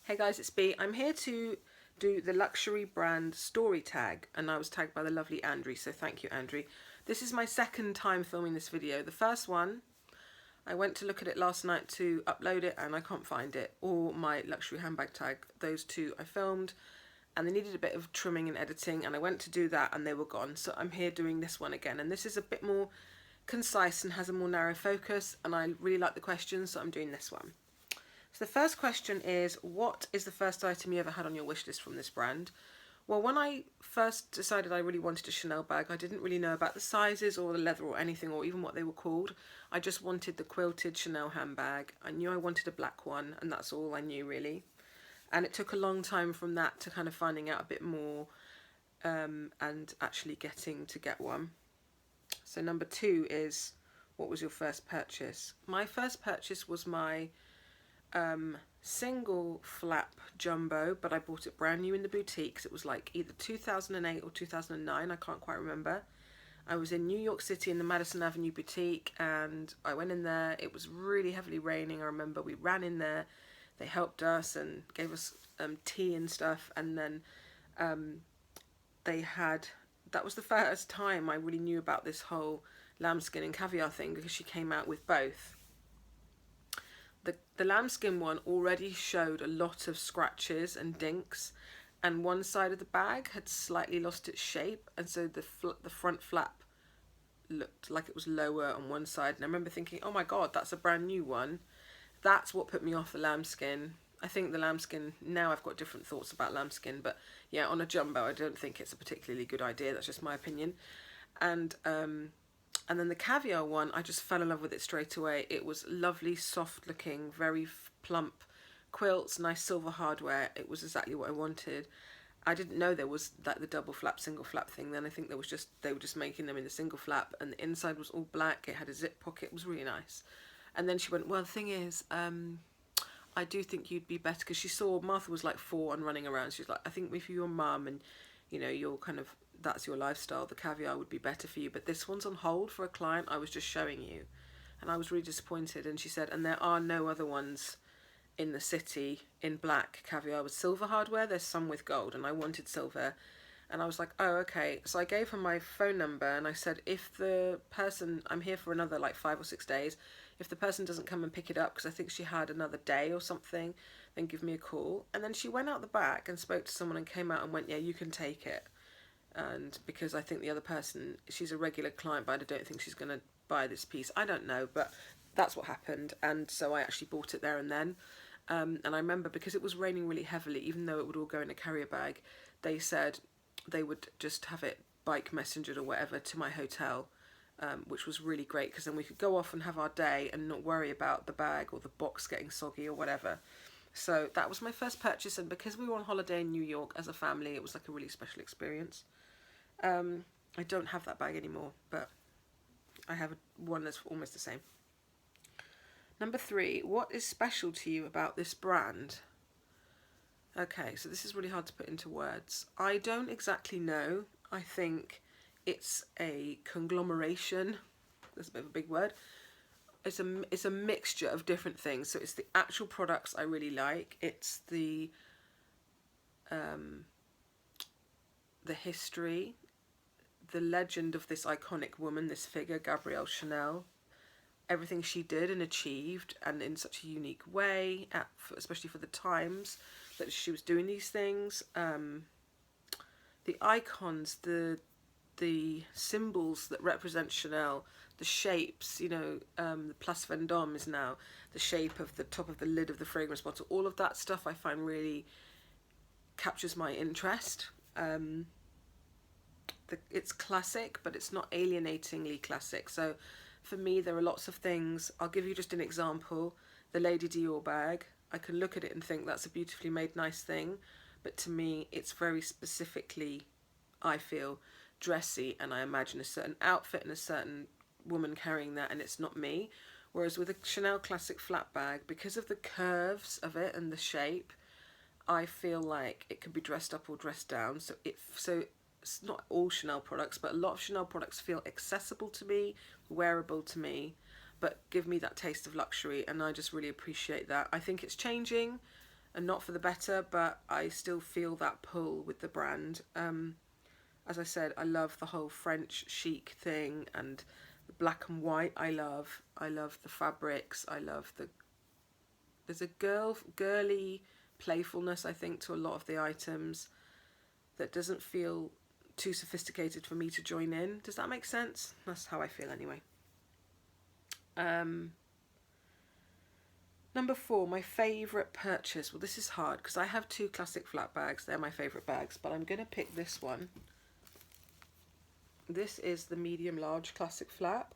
Hey guys, it's B. I'm here to do the luxury brand story tag, and I was tagged by the lovely Andri, so thank you, Andri. This is my second time filming this video. The first one, I went to look at it last night to upload it and I can't find it, or my luxury handbag tag. Those two I filmed and they needed a bit of trimming and editing, and I went to do that and they were gone. So I'm here doing this one again, and this is a bit more concise and has a more narrow focus, and I really like the questions, so I'm doing this one. So the first question is, what is the first item you ever had on your wish list from this brand? Well, when I first decided I really wanted a Chanel bag, I didn't really know about the sizes or the leather or anything, or even what they were called. I just wanted the quilted Chanel handbag. I knew I wanted a black one, and that's all I knew really. And it took a long time from that to kind of finding out a bit more and actually getting to get one. So number 2 is, what was your first purchase? My first purchase was my single flap jumbo, but I bought it brand new in the boutique because it was like either 2008 or 2009, I can't quite remember. I was in New York City in the Madison Avenue boutique, and I went in there. It was really heavily raining. I remember we ran in there, they helped us and gave us tea and stuff, and then that was the first time I really knew about this whole lambskin and caviar thing, because she came out with both. The lambskin one already showed a lot of scratches and dinks, and one side of the bag had slightly lost its shape, and so the front flap looked like it was lower on one side. And I remember thinking, oh my god, that's a brand new one. That's what put me off the lambskin. I think the lambskin, now I've got different thoughts about lambskin, but yeah, on a jumbo I don't think it's a particularly good idea. That's just my opinion. And then the caviar one, I just fell in love with it straight away. It was lovely, soft looking, very plump quilts, nice silver hardware. It was exactly what I wanted. I didn't know there was like the double flap, single flap thing then. I think they were just making them in the single flap, and the inside was all black. It had a zip pocket. It was really nice. And then she went, well, the thing is, I do think you'd be better, because she saw Martha was like 4 and running around. She's like, I think if you're your mum and you're kind of, that's your lifestyle, the caviar would be better for you, but this one's on hold for a client I was just showing you. And I was really disappointed. And she said, and there are no other ones in the city in black caviar with silver hardware. There's some with gold, and I wanted silver. And I was like, oh, okay. So I gave her my phone number and I said, if the person, I'm here for another like 5 or 6 days, if the person doesn't come and pick it up, because I think she had another day or something, then give me a call. And then she went out the back and spoke to someone and came out and went, yeah, you can take it. And because I think the other person, she's a regular client, but I don't think she's going to buy this piece. I don't know, but that's what happened. And so I actually bought it there and then. And I remember, because it was raining really heavily, even though it would all go in a carrier bag, they said they would just have it bike messengered or whatever to my hotel, which was really great, because then we could go off and have our day and not worry about the bag or the box getting soggy or whatever. So that was my first purchase, and because we were on holiday in New York as a family, it was like a really special experience. I don't have that bag anymore, but I have one that's almost the same. Number 3, what is special to you about this brand? Okay, so this is really hard to put into words. I don't exactly know. I think it's a conglomeration. That's a bit of a big word. It's a mixture of different things. So it's the actual products I really like. It's the history, the legend of this iconic woman, this figure, Gabrielle Chanel. Everything she did and achieved, and in such a unique way, especially for the times that she was doing these things. The icons, the symbols that represent Chanel, the shapes, the Place Vendôme is now the shape of the top of the lid of the fragrance bottle. All of that stuff I find really captures my interest. It's classic, but it's not alienatingly classic. So for me, there are lots of things. I'll give you just an example. The Lady Dior bag. I can look at it and think that's a beautifully made nice thing, but to me it's very specifically, I feel, dressy, and I imagine a certain outfit and a certain woman carrying that, and it's not me. Whereas with a Chanel classic flat bag, because of the curves of it and the shape, I feel like it could be dressed up or dressed down. So it's not all Chanel products, but a lot of Chanel products feel accessible to me, wearable to me, but give me that taste of luxury, and I just really appreciate that. I think it's changing. and not for the better, but I still feel that pull with the brand. As I said, I love the whole French chic thing, and the black and white I love. I love the fabrics. I love there's a girly playfulness, I think, to a lot of the items that doesn't feel too sophisticated for me to join in. Does that make sense? That's how I feel anyway. Number 4, my favourite purchase. Well, this is hard because I have 2 classic flat bags. They're my favourite bags, but I'm going to pick this one. This is the medium large classic flap,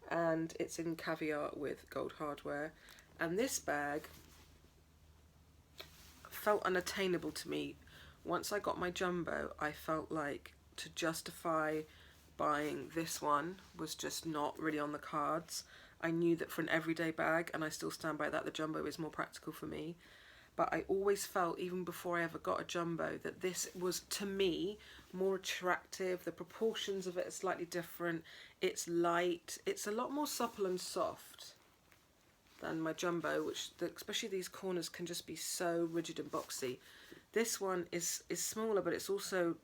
and it's in caviar with gold hardware. And this bag felt unattainable to me. Once I got my jumbo, I felt like to justify buying this one was just not really on the cards. I knew that for an everyday bag, and I still stand by that, the jumbo is more practical for me. But I always felt, even before I ever got a jumbo, that this was, to me, more attractive. The proportions of it are slightly different. It's light. It's a lot more supple and soft than my jumbo, which, especially these corners, can just be so rigid and boxy. This one is smaller, but it's also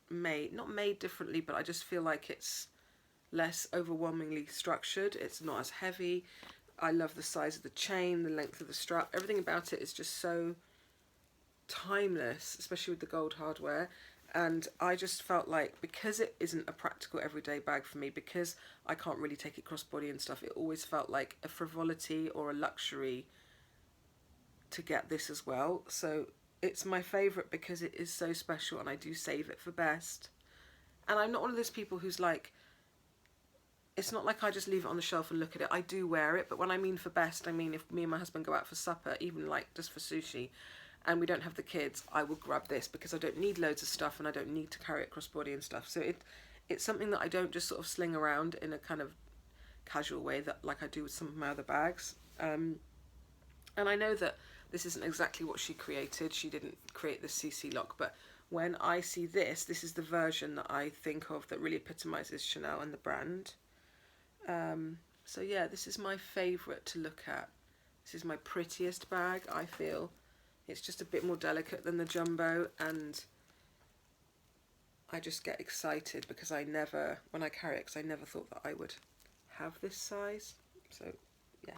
not made differently, but I just feel like it's less overwhelmingly structured. It's not as heavy. I love the size of the chain, the length of the strap. Everything about it is just so timeless, especially with the gold hardware. And I just felt like, because it isn't a practical everyday bag for me, because I can't really take it crossbody and stuff, it always felt like a frivolity or a luxury to get this as well. So it's my favourite because it is so special, and I do save it for best. And I'm not one of those people who's like, it's not like I just leave it on the shelf and look at it. I do wear it, but when I mean for best, I mean if me and my husband go out for supper, even like just for sushi, and we don't have the kids, I will grab this because I don't need loads of stuff and I don't need to carry it crossbody and stuff. So it's something that I don't just sort of sling around in a kind of casual way that like I do with some of my other bags. And I know that this isn't exactly what she created. She didn't create the CC lock, but when I see this is the version that I think of that really epitomizes Chanel and the brand. So yeah, this is my favourite to look at. This is my prettiest bag, I feel. It's just a bit more delicate than the jumbo, and I just get excited because when I carry it, because I never thought that I would have this size. So yeah.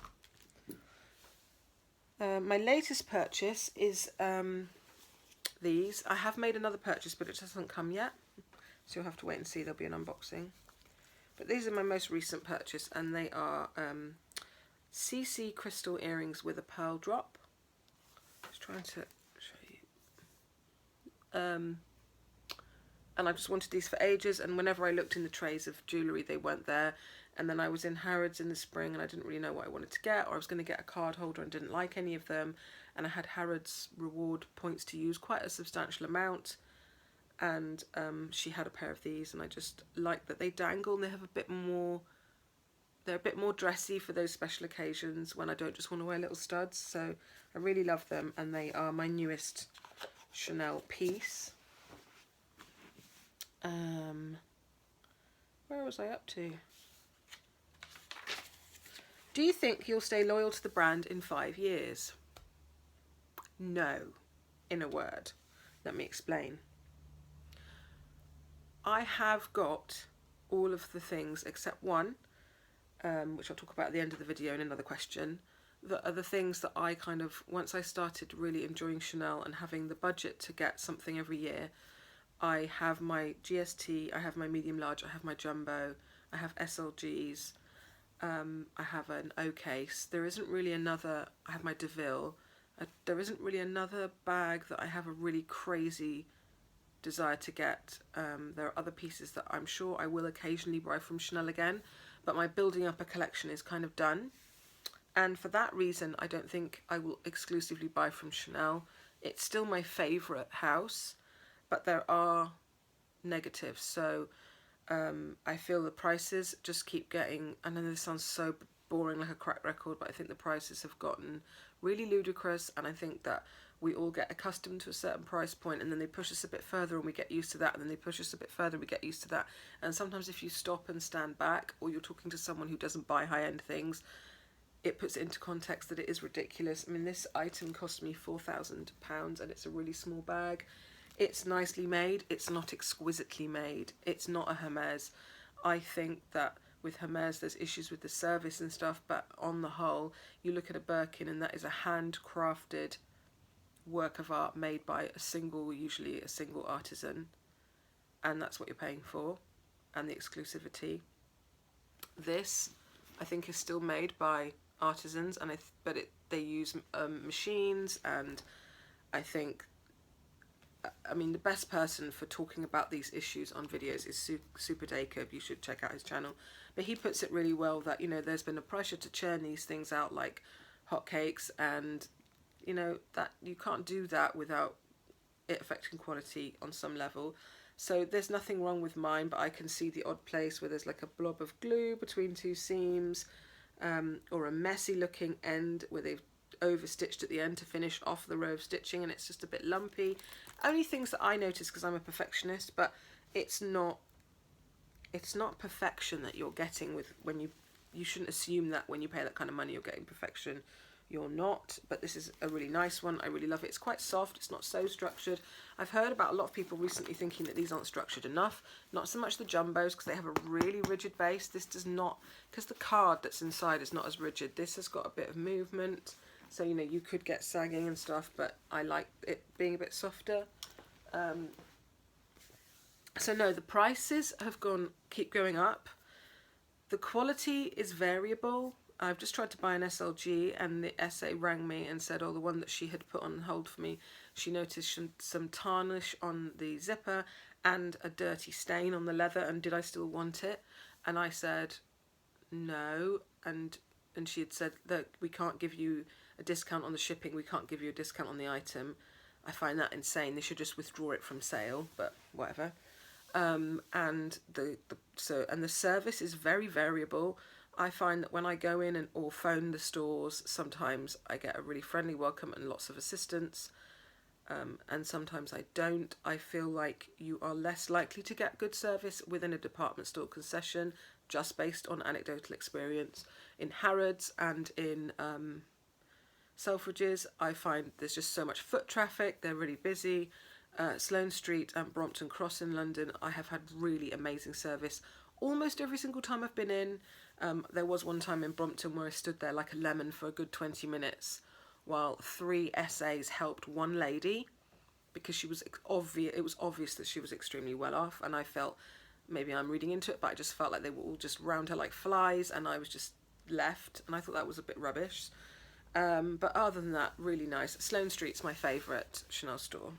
My latest purchase is these. I have made another purchase, but it hasn't come yet, so you'll have to wait and see. There'll be an unboxing. But these are my most recent purchase, and they are CC crystal earrings with a pearl drop. Just trying to show you. And I just wanted these for ages, and whenever I looked in the trays of jewellery, they weren't there. And then I was in Harrods in the spring, and I didn't really know what I wanted to get, or I was going to get a card holder and didn't like any of them. And I had Harrods reward points to use, quite a substantial amount. And she had a pair of these, and I just like that they dangle, and they have they're a bit more dressy for those special occasions when I don't just want to wear little studs. So I really love them, and they are my newest Chanel piece. Where was I up to? Do you think you'll stay loyal to the brand in 5 years? No, in a word. Let me explain. I have got all of the things except one, which I'll talk about at the end of the video in another question, that are the things that I kind of, once I started really enjoying Chanel and having the budget to get something every year, I have my GST, I have my medium large, I have my jumbo, I have SLGs, I have an O case. There isn't really another, I have my DeVille. There isn't really another bag that I have a really crazy desire to get. There are other pieces that I'm sure I will occasionally buy from Chanel again, but my building up a collection is kind of done. And for that reason, I don't think I will exclusively buy from Chanel. It's still my favourite house, but there are negatives. So I feel the prices just keep getting, I know this sounds so boring like a crack record, but I think the prices have gotten really ludicrous, and I think that we all get accustomed to a certain price point, and then they push us a bit further and we get used to that, and then they push us a bit further and we get used to that. And sometimes if you stop and stand back, or you're talking to someone who doesn't buy high-end things, it puts it into context that it is ridiculous. I mean, this item cost me £4,000 and it's a really small bag. It's nicely made. It's not exquisitely made. It's not a Hermes. I think that with Hermes there's issues with the service and stuff, but on the whole, you look at a Birkin and that is a handcrafted work of art made by usually a single artisan, and that's what you're paying for, and the exclusivity. This, I think, is still made by artisans, and they use machines, and I think, I mean, the best person for talking about these issues on videos is Super Jacob. You should check out his channel. But he puts it really well that, you know, there's been a pressure to churn these things out like hotcakes, and, you know, that you can't do that without it affecting quality on some level. So there's nothing wrong with mine, but I can see the odd place where there's like a blob of glue between two seams, or a messy looking end where they've overstitched at the end to finish off the row of stitching and it's just a bit lumpy. Only things that I notice because I'm a perfectionist, but it's not perfection that you're getting with when you shouldn't assume that when you pay that kind of money you're getting perfection. You're not. But this is a really nice one. I really love it. It's quite soft. It's not so structured. I've heard about a lot of people recently thinking that these aren't structured enough. Not so much the jumbos because they have a really rigid base. This does not, because the card that's inside is not as rigid. This has got a bit of movement. So, you know, you could get sagging and stuff, but I like it being a bit softer. So no, the prices keep going up. The quality is variable. I've just tried to buy an SLG and the SA rang me and said, oh, the one that she had put on hold for me, she noticed some tarnish on the zipper and a dirty stain on the leather, and did I still want it? And I said, no. And she had said that we can't give you a discount on the shipping, we can't give you a discount on the item. I find that insane. They should just withdraw it from sale, but whatever. And the service is very variable. I find that when I go in or phone the stores, sometimes I get a really friendly welcome and lots of assistance, and sometimes I don't. I feel like you are less likely to get good service within a department store concession, just based on anecdotal experience. In Harrods and in Selfridges, I find there's just so much foot traffic. They're really busy. Sloane Street and Brompton Cross in London, I have had really amazing service almost every single time I've been in. There was one time in Brompton where I stood there like a lemon for a good 20 minutes while 3 SAs helped one lady, because it was obvious that she was extremely well off, and I felt, maybe I'm reading into it, but I just felt like they were all just round her like flies and I was just left, and I thought that was a bit rubbish. But other than that, really nice. Sloane Street's my favourite Chanel store.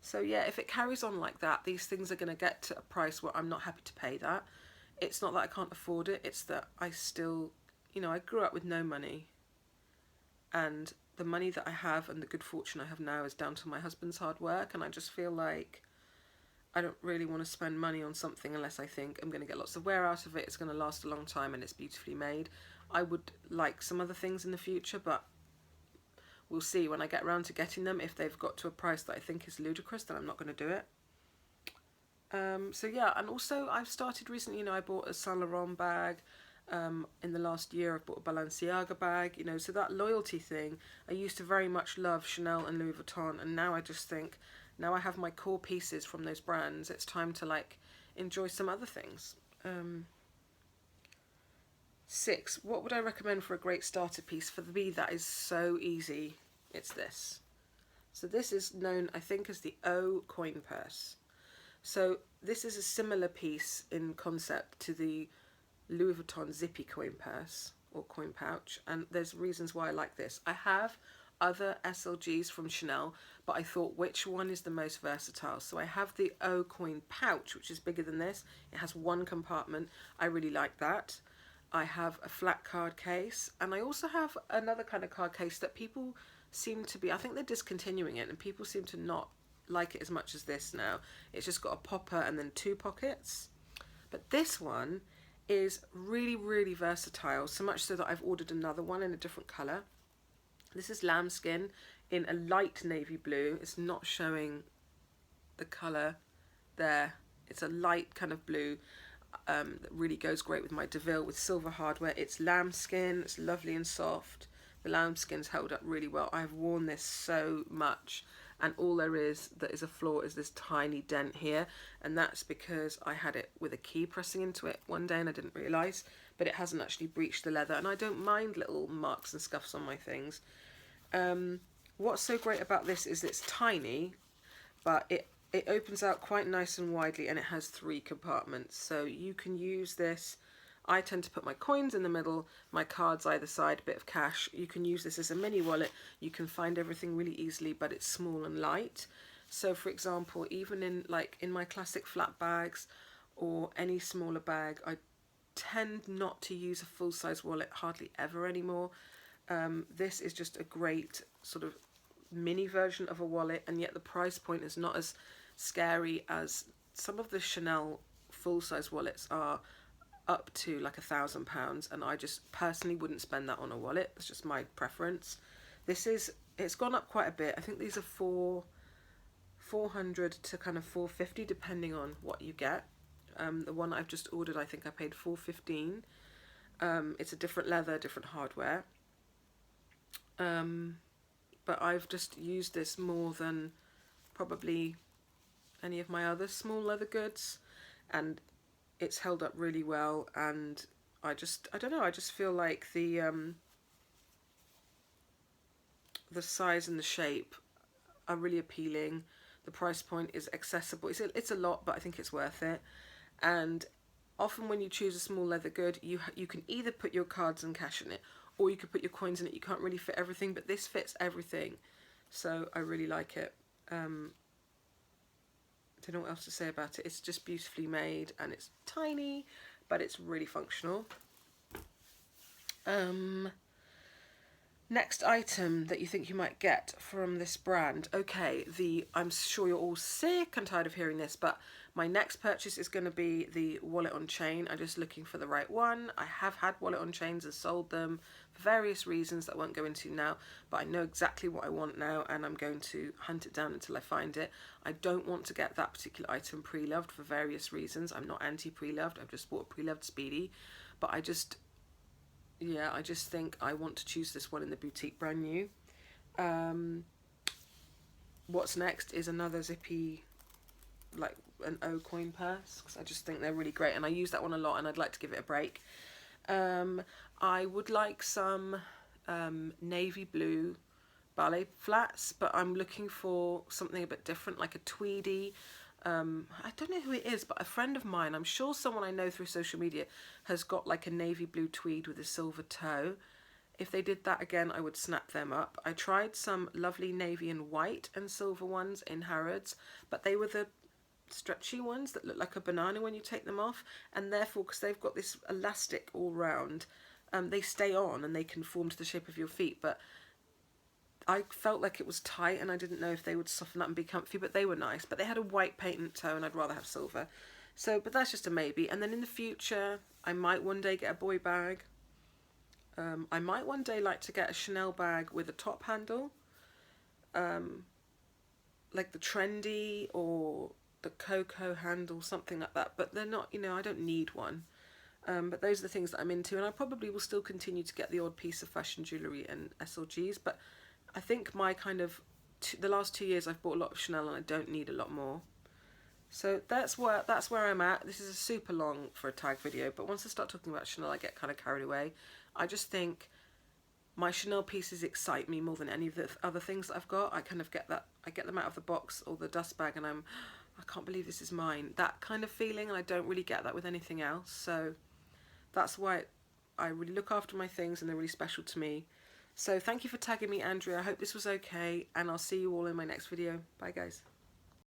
So yeah, if it carries on like that, these things are going to get to a price where I'm not happy to pay that. It's not that I can't afford it, it's that I still, you know, I grew up with no money, and the money that I have and the good fortune I have now is down to my husband's hard work, and I just feel like I don't really want to spend money on something unless I think I'm going to get lots of wear out of it, it's going to last a long time, and it's beautifully made. I would like some other things in the future, but we'll see when I get around to getting them. If they've got to a price that I think is ludicrous, then I'm not going to do it. So yeah, and also I've started recently, you know, I bought a Saint Laurent bag. In the last year I've bought a Balenciaga bag, you know, so that loyalty thing. I used to very much love Chanel and Louis Vuitton, and now I just think, now I have my core pieces from those brands, it's time to like enjoy some other things. 6. What would I recommend for a great starter piece? For me, that is so easy. It's this. So this is known, I think, as the O coin purse. So this is a similar piece in concept to the Louis Vuitton zippy coin purse or coin pouch, and there's reasons why I like this. I have other SLGs from Chanel, but I thought, which one is the most versatile? So I have the O coin pouch, which is bigger than this. It has one compartment. I really like that. I have a flat card case, and I also have another kind of card case that people seem to be, I think they're discontinuing it, and people seem to not like it as much as this now. It's just got a popper and then 2 pockets. But this one is really, really versatile, so much so that I've ordered another one in a different colour. This is lambskin in a light navy blue. It's not showing the colour there. It's a light kind of blue. that really goes great with my DeVille with silver hardware. It's lambskin, it's lovely and soft. The lambskin's held up really well. I've worn this so much, and all there is that is a flaw is this tiny dent here, and that's because I had it with a key pressing into it one day and I didn't realise, but it hasn't actually breached the leather, and I don't mind little marks and scuffs on my things. What's so great about this is it's tiny, but it opens out quite nice and widely, and it has 3 compartments, so you can use this. I tend to put my coins in the middle, my cards either side, a bit of cash. You can use this as a mini wallet. You can find everything really easily, but it's small and light. So for example, even in my classic flat bags or any smaller bag, I tend not to use a full-size wallet hardly ever anymore. This is just a great sort of mini version of a wallet, and yet the price point is not as scary as some of the Chanel full-size wallets are, up to like £1,000, and I just personally wouldn't spend that on a wallet. That's just my preference. It's gone up quite a bit. I think these are 400 to kind of 450 depending on what you get. The one I've just ordered, I think I paid $415. It's a different leather, different hardware, but I've just used this more than probably any of my other small leather goods, and it's held up really well. And I don't know, I just feel like the size and the shape are really appealing. The price point is accessible. It's a lot, but I think it's worth it. And often when you choose a small leather good, you can either put your cards and cash in it, or you could put your coins in it. You can't really fit everything, but this fits everything, so I really like it. Don't know what else to say about it. It's just beautifully made, and it's tiny, but it's really functional. Next item that you think you might get from this brand. Okay, I'm sure you're all sick and tired of hearing this, but my next purchase is going to be the wallet on chain. I'm just looking for the right one. I have had wallet on chains and sold them for various reasons that I won't go into now, but I know exactly what I want now, and I'm going to hunt it down until I find it. I don't want to get that particular item pre-loved for various reasons. I'm not anti pre-loved. I've just bought a pre-loved Speedy, but I just think I want to choose this one in the boutique brand new. What's next is another zippy, like an O coin purse, because I just think they're really great, and I use that one a lot, and I'd like to give it a break. I would like some navy blue ballet flats, but I'm looking for something a bit different, like a tweedy. I don't know who it is, but a friend of mine, I'm sure someone I know through social media, has got like a navy blue tweed with a silver toe. If they did that again, I would snap them up. I tried some lovely navy and white and silver ones in Harrods, but they were the stretchy ones that look like a banana when you take them off, and therefore, because they've got this elastic all round, they stay on and they conform to the shape of your feet, but I felt like it was tight, and I didn't know if they would soften up and be comfy, but they were nice. But they had a white patent toe, and I'd rather have silver. So, but that's just a maybe. And then in the future, I might one day get a boy bag. I might one day like to get a Chanel bag with a top handle, like the Trendy or the Coco handle, something like that. But they're not, I don't need one. But those are the things that I'm into, and I probably will still continue to get the odd piece of fashion jewellery and SLGs, but I think my kind of, the last 2 years I've bought a lot of Chanel, and I don't need a lot more. So that's where I'm at. This is a super long for a tag video, but once I start talking about Chanel, I get kind of carried away. I just think my Chanel pieces excite me more than any of the other things that I've got. I kind of get that, I get them out of the box or the dust bag, and I can't believe this is mine. That kind of feeling, and I don't really get that with anything else. So that's why I really look after my things, and they're really special to me. So thank you for tagging me, Andrea. I hope this was okay, and I'll see you all in my next video. Bye, guys.